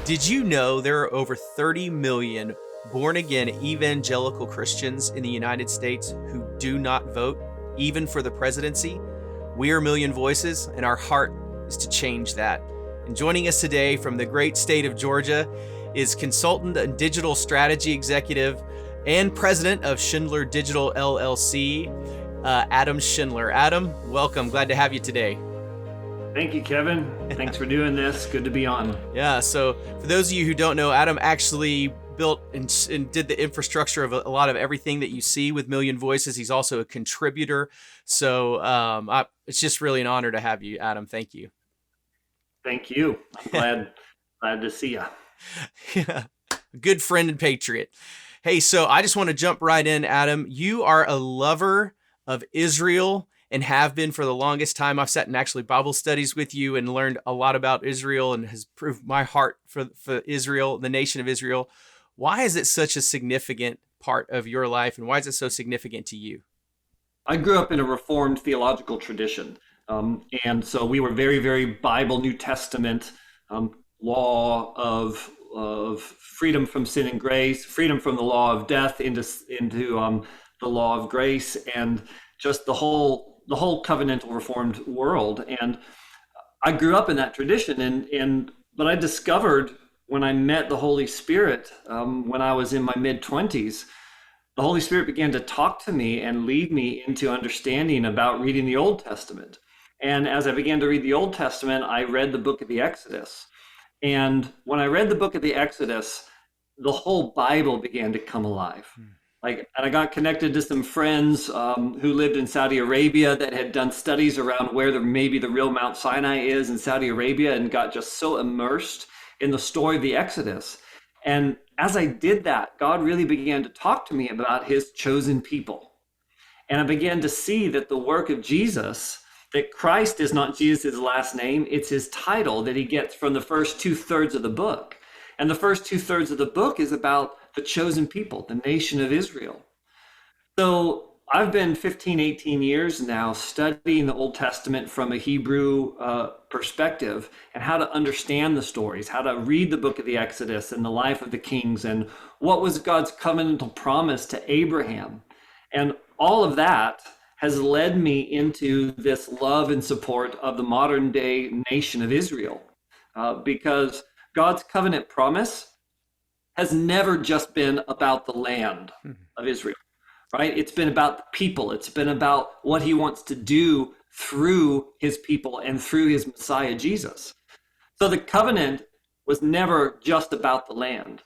Did you know there are over 30 million born again evangelical Christians in the United States who do not vote, even for the presidency? We are a Million Voices, and our heart is to change that. And joining us today from the great state of Georgia is consultant and digital strategy executive and president of Schindler Digital LLC, Adam Schindler. Adam, welcome. Glad to have you today. Thank you, Kevin. Thanks for doing this. Good to be on. Yeah, so for those of you who don't know, Adam actually built and did the infrastructure of a lot of everything that you see with Million Voices. He's also a contributor. So it's just really an honor to have you, Adam. Thank you. Thank you. I'm glad to see you. Yeah, good friend and patriot. Hey, so I just want to jump right in, Adam. You are a lover of Israel and have been for the longest time. I've sat in actually Bible studies with you and learned a lot about Israel and has proved my heart for Israel, the nation of Israel. Why is it such a significant part of your life, and why is it so significant to you? I grew up in a Reformed theological tradition. And so we were very, very Bible, New Testament, law of freedom from sin and grace, freedom from the law of death into the law of grace, and just the whole covenantal Reformed world. And I grew up in that tradition, but I discovered when I met the Holy Spirit when I was in my mid-20s, the Holy Spirit began to talk to me and lead me into understanding about reading the Old Testament. And as I began to read the Old Testament, I read the book of the Exodus. And when I read the book of the Exodus, the whole Bible began to come alive. And I got connected to some friends who lived in Saudi Arabia that had done studies around where maybe the real Mount Sinai is in Saudi Arabia, and got just so immersed in the story of the Exodus. And as I did that, God really began to talk to me about his chosen people. And I began to see that the work of Jesus, that Christ is not Jesus' last name, it's his title that he gets from the first 2/3 of the book. And the first 2/3 of the book is about the chosen people, the nation of Israel. So I've been 15, 18 years now studying the Old Testament from a Hebrew perspective, and how to understand the stories, how to read the book of the Exodus and the life of the kings, and what was God's covenantal promise to Abraham. And all of that has led me into this love and support of the modern day nation of Israel, because God's covenant promise has never just been about the land of Israel, right? It's been about the people. It's been about what he wants to do through his people and through his Messiah, Jesus. So the covenant was never just about the land,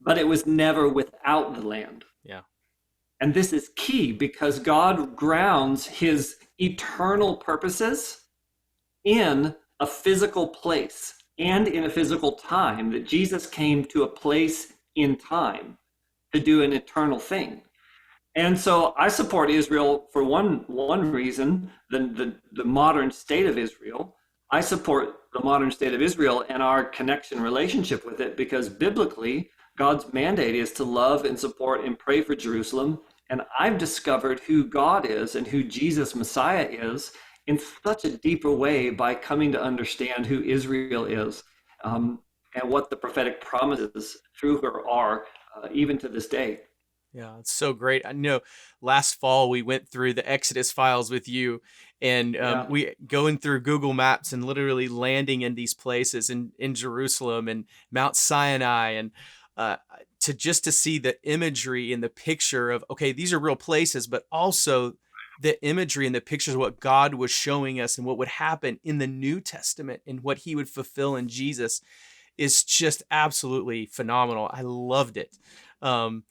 but it was never without the land. Yeah. And this is key because God grounds his eternal purposes in a physical place and in a physical time, that Jesus came to a place in time to do an eternal thing. And so I support Israel for one reason, the modern state of Israel. I support the modern state of Israel and our connection relationship with it, because biblically, God's mandate is to love and support and pray for Jerusalem. And I've discovered who God is and who Jesus Messiah is in such a deeper way by coming to understand who Israel is, and what the prophetic promises through her are, even to this day. Yeah, it's so great. I know last fall we went through the Exodus files with you, and Yeah. we going through Google Maps and literally landing in these places in Jerusalem and Mount Sinai, and to see the imagery and the picture of, okay, these are real places, but also the imagery and the pictures of what God was showing us and what would happen in the New Testament and what he would fulfill in Jesus is just absolutely phenomenal. I loved it. I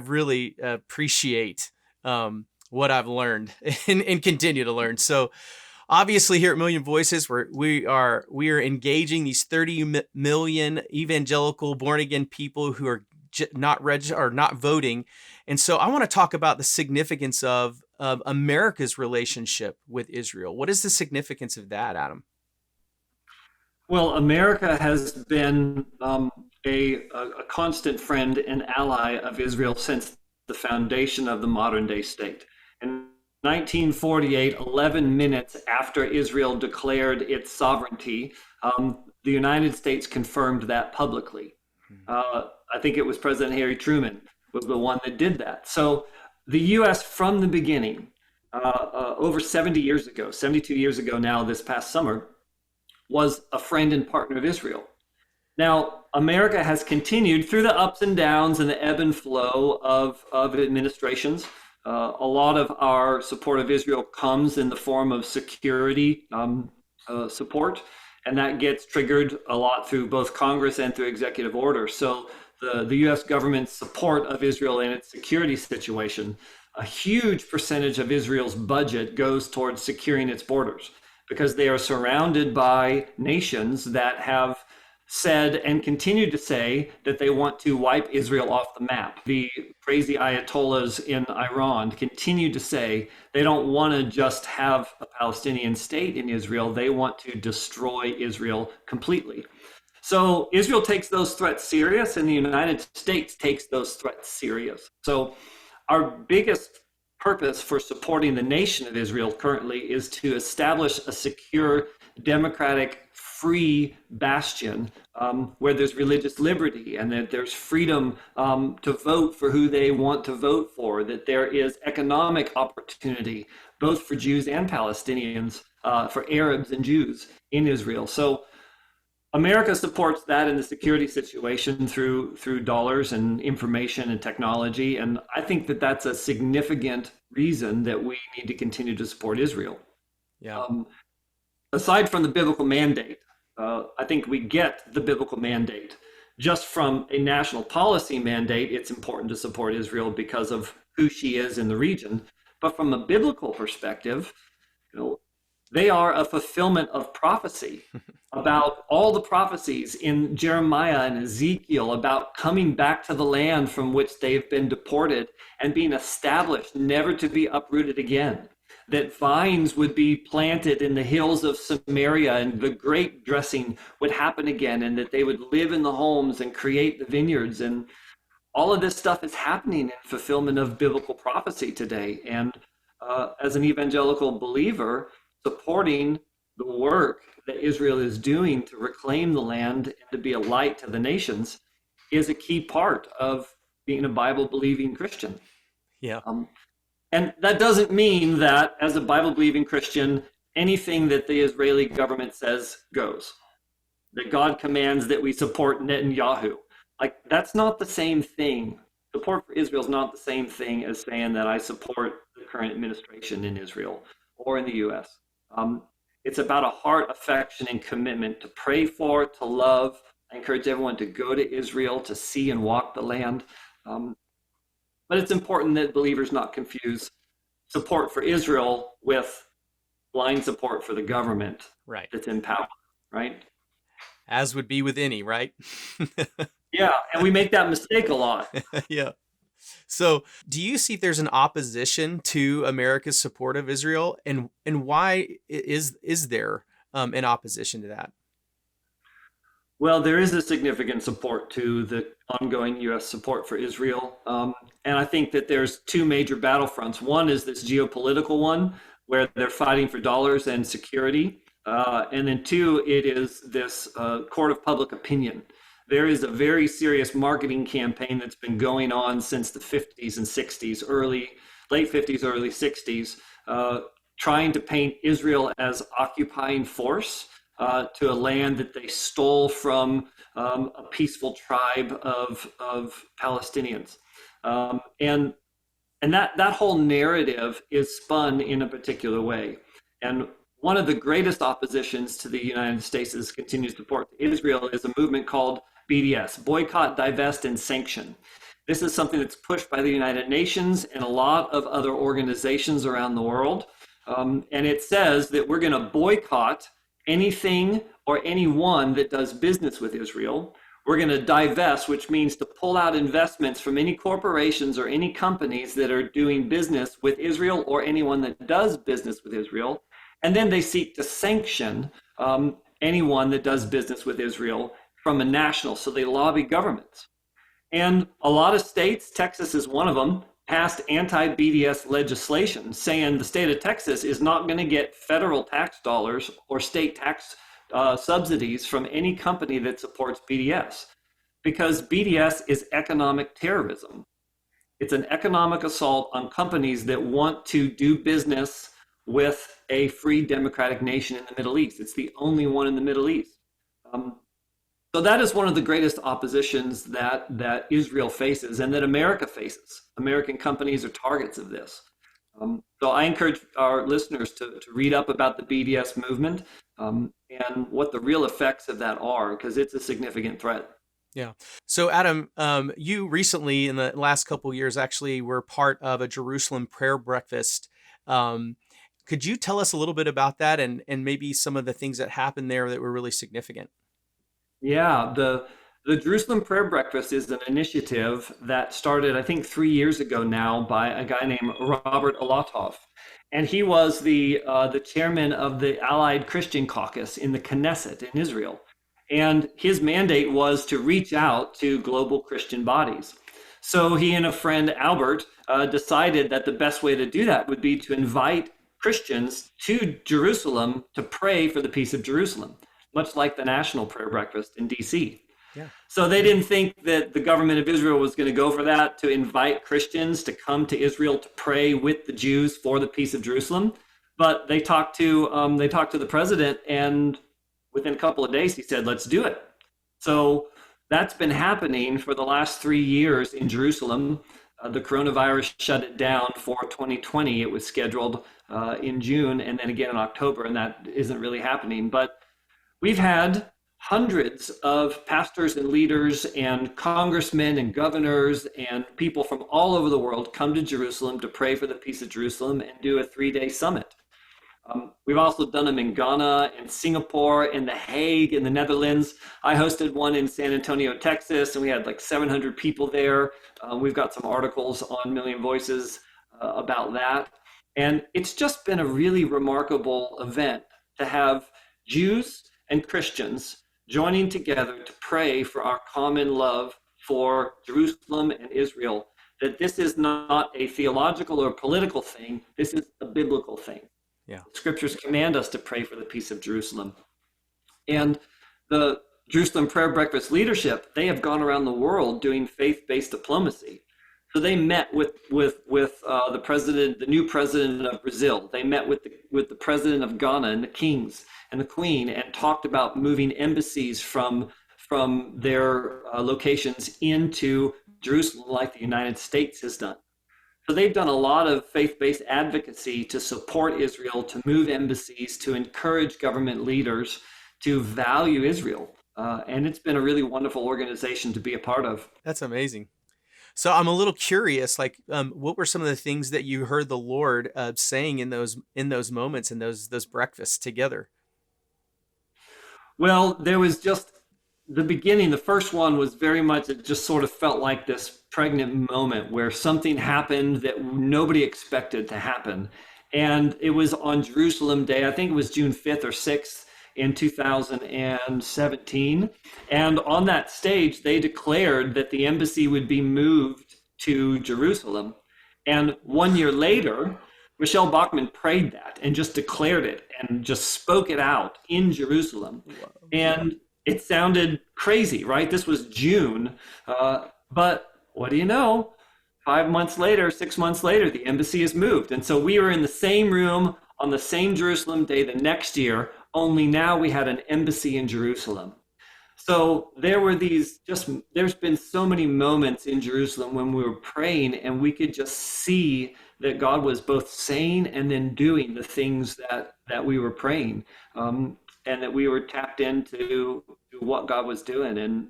really appreciate what I've learned and continue to learn. So obviously here at Million Voices, we are engaging these 30 million evangelical born again people who are not voting. And so I want to talk about the significance of America's relationship with Israel. What is the significance of that, Adam? Well, America has been a constant friend and ally of Israel since the foundation of the modern day state. In 1948, 11 minutes after Israel declared its sovereignty, the United States confirmed that publicly. I think it was President Harry Truman was the one that did that. So the U.S. from the beginning, over 70 years ago, 72 years ago now, this past summer, was a friend and partner of Israel. Now, America has continued through the ups and downs and the ebb and flow of administrations. A lot of our support of Israel comes in the form of security support, and that gets triggered a lot through both Congress and through executive order. So the U.S. government's support of Israel in its security situation, a huge percentage of Israel's budget goes towards securing its borders because they are surrounded by nations that have said and continue to say that they want to wipe Israel off the map. The crazy Ayatollahs in Iran continue to say they don't want to just have a Palestinian state in Israel. They want to destroy Israel completely. So Israel takes those threats serious, and the United States takes those threats serious. So our biggest purpose for supporting the nation of Israel currently is to establish a secure, democratic, free bastion where there's religious liberty and that there's freedom to vote for who they want to vote for, that there is economic opportunity, both for Jews and Palestinians, for Arabs and Jews in Israel. So America supports that in the security situation through dollars and information and technology. And I think that that's a significant reason that we need to continue to support Israel. Yeah. Aside from the biblical mandate, I think we get the biblical mandate. Just from a national policy mandate, it's important to support Israel because of who she is in the region. But from a biblical perspective, they are a fulfillment of prophecy about all the prophecies in Jeremiah and Ezekiel about coming back to the land from which they've been deported and being established, never to be uprooted again. That vines would be planted in the hills of Samaria and the grape dressing would happen again, and that they would live in the homes and create the vineyards. And all of this stuff is happening in fulfillment of biblical prophecy today. And as an evangelical believer, supporting the work that Israel is doing to reclaim the land and to be a light to the nations is a key part of being a Bible-believing Christian. Yeah. And that doesn't mean that as a Bible-believing Christian, anything that the Israeli government says goes. That God commands that we support Netanyahu. Like, that's not the same thing. Support for Israel is not the same thing as saying that I support the current administration in Israel or in the U.S. It's about a heart, affection, and commitment to pray for, to love. I encourage everyone to go to Israel to see and walk the land. But it's important that believers not confuse support for Israel with blind support for the government that's in power, right? As would be with any, right? Yeah, and we make that mistake a lot. Yeah. So do you see there's an opposition to America's support of Israel? And why is there an opposition to that? Well, there is a significant support to the ongoing U.S. support for Israel. And I think that there's two major battlefronts. One is this geopolitical one, where they're fighting for dollars and security. And then two, it is this court of public opinion. There is a very serious marketing campaign that's been going on since the 50s and 60s, late 50s, early 60s, trying to paint Israel as occupying force to a land that they stole from a peaceful tribe of Palestinians. And that whole narrative is spun in a particular way. And one of the greatest oppositions to the United States' continued support to Israel is a movement called BDS, Boycott, Divest, and Sanction. This is something that's pushed by the United Nations and a lot of other organizations around the world. And it says that we're going to boycott anything or anyone that does business with Israel. We're going to divest, which means to pull out investments from any corporations or any companies that are doing business with Israel or anyone that does business with Israel. And then they seek to sanction anyone that does business with Israel from a national, so they lobby governments. And a lot of states, Texas is one of them, passed anti-BDS legislation saying the state of Texas is not going to get federal tax dollars or state tax subsidies from any company that supports BDS, because BDS is economic terrorism. It's an economic assault on companies that want to do business with a free democratic nation in the Middle East. It's the only one in the Middle East. Um, so that is one of the greatest oppositions that Israel faces and that America faces. American companies are targets of this. So I encourage our listeners to read up about the BDS movement and what the real effects of that are, because it's a significant threat. Yeah. So, Adam, you recently, in the last couple of years, actually were part of a Jerusalem prayer breakfast. Um, could you tell us a little bit about that and maybe some of the things that happened there that were really significant? Yeah, the Jerusalem Prayer Breakfast is an initiative that started, I think, 3 years ago now by a guy named Robert Alatov, and he was the chairman of the Allied Christian Caucus in the Knesset in Israel, and his mandate was to reach out to global Christian bodies. So he and a friend Albert decided that the best way to do that would be to invite Christians to Jerusalem to pray for the peace of Jerusalem, much like the National Prayer Breakfast in DC. Yeah. So they didn't think that the government of Israel was going to go for that, to invite Christians to come to Israel to pray with the Jews for the peace of Jerusalem. But they talked to the president, and within a couple of days, he said, "Let's do it." So that's been happening for the last 3 years in Jerusalem. The coronavirus shut it down for 2020. It was scheduled in June and then again in October, and that isn't really happening. But we've had hundreds of pastors and leaders and congressmen and governors and people from all over the world come to Jerusalem to pray for the peace of Jerusalem and do a 3-day summit. We've also done them in Ghana and Singapore and The Hague in the Netherlands. I hosted one in San Antonio, Texas, and we had like 700 people there. We've got some articles on Million Voices about that. And it's just been a really remarkable event to have Jews and Christians joining together to pray for our common love for Jerusalem and Israel, that this is not a theological or political thing, this is a biblical thing. Yeah. Scriptures command us to pray for the peace of Jerusalem. And the Jerusalem Prayer Breakfast leadership, they have gone around the world doing faith-based diplomacy. So they met with the president, the new president of Brazil. They met with the president of Ghana and the kings and the queen, and talked about moving embassies from their locations into Jerusalem, like the United States has done. So they've done a lot of faith-based advocacy to support Israel, to move embassies, to encourage government leaders to value Israel. And it's been a really wonderful organization to be a part of. That's amazing. So I'm a little curious, like, what were some of the things that you heard the Lord saying in those moments, in those breakfasts together? Well, there was just the beginning. The first one was very much, it just sort of felt like this pregnant moment where something happened that nobody expected to happen. And it was on Jerusalem Day, I think it was June 5th or 6th in 2017. And on that stage, they declared that the embassy would be moved to Jerusalem. And 1 year later, Michelle Bachmann prayed that and just declared it and just spoke it out in Jerusalem. Wow. And it sounded crazy, right? This was June. But what do you know? 5 months later, 6 months later, the embassy is moved. And so we were in the same room on the same Jerusalem Day the next year, only now we had an embassy in Jerusalem. So there's been so many moments in Jerusalem when we were praying and we could just see that God was both saying and then doing the things that we were praying, and that we were tapped into what God was doing. And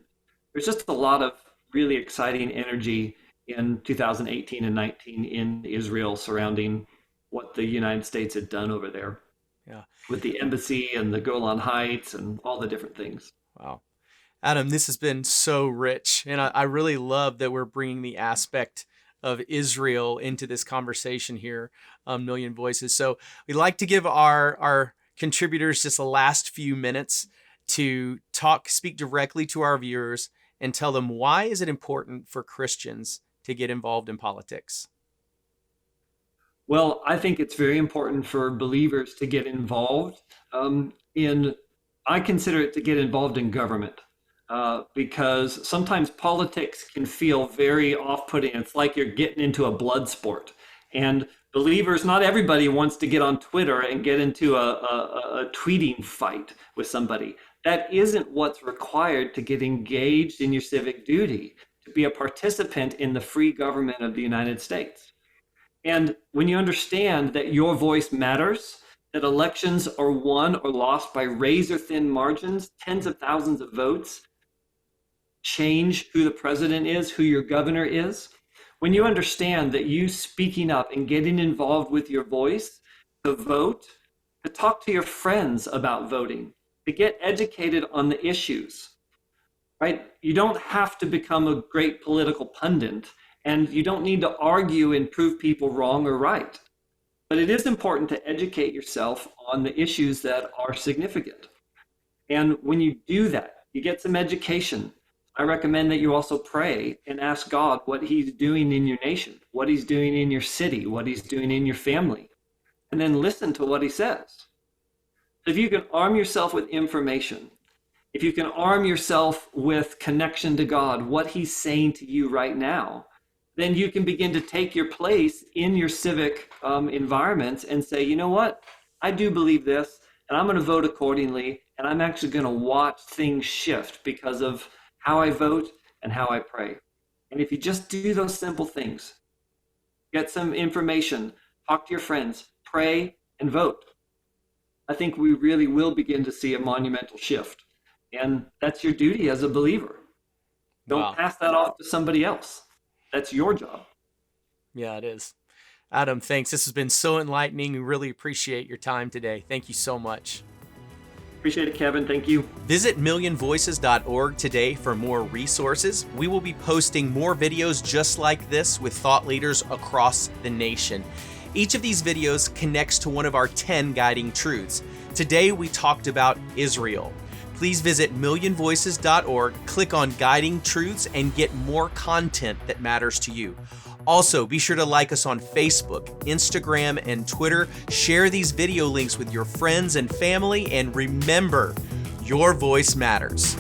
there's just a lot of really exciting energy in 2018 and 19 in Israel surrounding what the United States had done over there. Yeah. With the embassy and the Golan Heights and all the different things. Wow. Adam, this has been so rich. And I really love that we're bringing the aspect of Israel into this conversation here on Million Voices. So we'd like to give our contributors just the last few minutes to speak directly to our viewers and tell them, why is it important for Christians to get involved in politics? Well, I think it's very important for believers to get involved in I consider it to get involved in government because sometimes politics can feel very off-putting. It's like you're getting into a blood sport. And believers, not everybody wants to get on Twitter and get into a tweeting fight with somebody. That isn't what's required to get engaged in your civic duty, to be a participant in the free government of the United States. And when you understand that your voice matters, that elections are won or lost by razor thin margins, tens of thousands of votes, change who the president is, who your governor is. When you understand that you speaking up and getting involved with your voice to vote, to talk to your friends about voting, to get educated on the issues, right? You don't have to become a great political pundit, and you don't need to argue and prove people wrong or right. But it is important to educate yourself on the issues that are significant. And when you do that, you get some education. I recommend that you also pray and ask God what he's doing in your nation, what he's doing in your city, what he's doing in your family, and then listen to what he says. If you can arm yourself with information, if you can arm yourself with connection to God, what he's saying to you right now, then you can begin to take your place in your civic environments and say, you know what, I do believe this, and I'm going to vote accordingly, and I'm actually going to watch things shift because of how I vote and how I pray. And if you just do those simple things, get some information, talk to your friends, pray, and vote, I think we really will begin to see a monumental shift. And that's your duty as a believer. Don't pass that off to somebody else. That's your job. Yeah, it is. Adam, thanks. This has been so enlightening. We really appreciate your time today. Thank you so much. Appreciate it, Kevin. Thank you. Visit millionvoices.org today for more resources. We will be posting more videos just like this with thought leaders across the nation. Each of these videos connects to one of our 10 guiding truths. Today we talked about Israel. Please visit millionvoices.org, click on Guiding Truths, and get more content that matters to you. Also, be sure to like us on Facebook, Instagram, and Twitter. Share these video links with your friends and family, and remember, your voice matters.